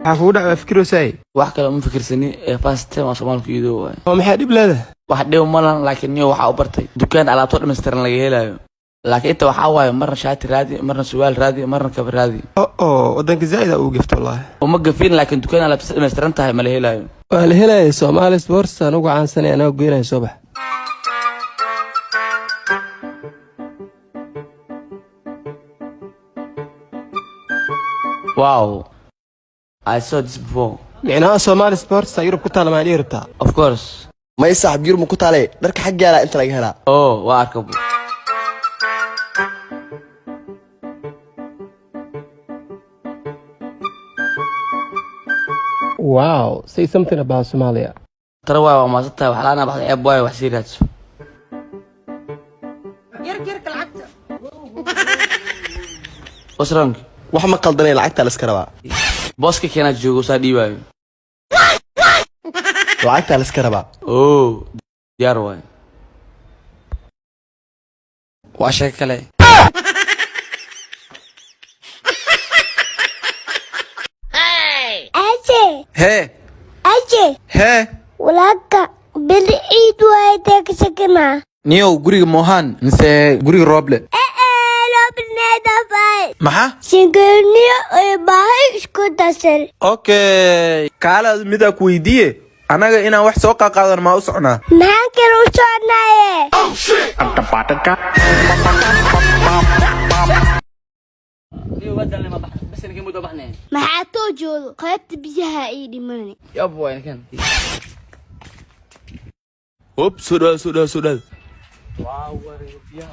عفوا فكروا ساي wax kale ma fikirsani first time Soomaaliku iido waay maxay dhib leedahay wax dhew malan laakiin niyo waxa u bartay dukaan alaabto dhameystiran laga helayo laakiin inta waxa waay marna shaati raadi marna suwaal raadi marna kab raadi wadanka zaid uu gifto wallahi uma gafin laakiin dukaan alaabto dhameystiran tahay ma la helayo waa la helayo Somali Sports anagu caansanay anagu geynay subax wow I saw this before معناها Somali Sports Europe ku taala ma dhirta of course ma saaxib Europe ku taale dharka xaq gaala inta laga helaa waa arkabo wow say something about Somalia tara waa ma sata waxa laana baxday boy wax sii raadso yarka lacagta wasran wax ma qaldanay lacagta la iska rabaa booska keena joogo saa dhiibayo lacagta la iska rabaa diyaar waay waa shay kale Aje walaka bil ciid way taagshakana niyo guriga Mohan mise guriga Roble maxa singirniyo ay baahay isku dasar okay kala mida ku weydiye anaga inaan wax soo qaaqaadan ma u soconaa maxaan kale u soconaaye anta patanka maxaa too joodo qaybta biyaha ay dhimanay yab way kan hop sudal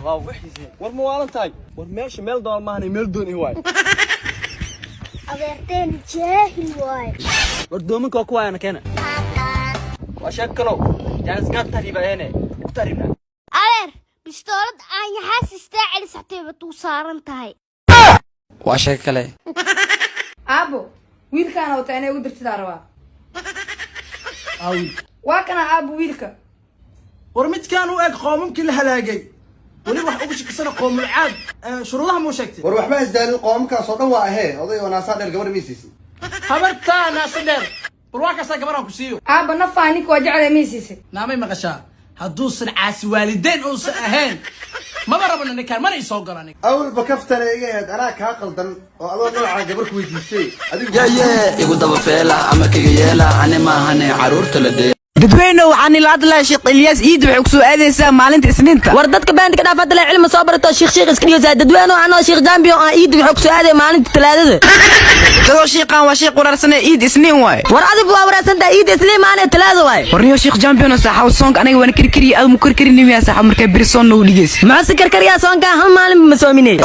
waaw wixii war ma waalantahay war meesha meel doon maahan meel doon i waay adeerteen jaahil waay war doominka ku waayana keena waa shakalo jaanis ka tariibaene ku tariibna adeer bistoolad aan yaxaas istaacil saxteeba tuu saaran tahay waa shay kale aabo wiilkaana wata inay ugu dirtidaa rabaa waa kana aabo wiilka war midkaan u eg qoomamkii la halaagay wali wax ugu shaqsana qoomul caad shuruudaha ma sheegtay war waxba isdaalin qoomkaas oo dhan waa ahee oday wanaasa dheer gabar miisiisi habartaa naasa dheer war waa kaasa gabaraan ku siiyo aabo nafaa ninka waa jecel miisiisi naamay maqashaa hadduusan caasi waalideyn uusan ahayn maba rabana ninkaan mana isoo galan awalba kaftana iga ahayd anaa kaa qaldan oo adoo noocaa gabar ku weydiistay adigu igu daba feela ama kaga yeela ani maahane caruurta la dee dadweyne waxaan ila hadlaa Sheekh Ilyas Iid wuxuu ku soo aadaysaa maalinta Isniinta war dadka baanka dhaafad la cilmi soo barato sheekh iska dhigaysa dadweyne waxaan Sheekh Jambiyo Iid wuxuu ku soo aaday maalinta Talaadada dadoo sheekhan waa sheekh quraarsan Iid Isniin waay war adigu waa waraasanta Iid Isniin maalinta Talaada waay warniyo Sheekh Jambiyo saaxaw song aniga waan kirkiri aad mu kirkiri nimiya saaxaw markay birson noo dhigeys ma si kirkiriya song ka hal maalin ma soominay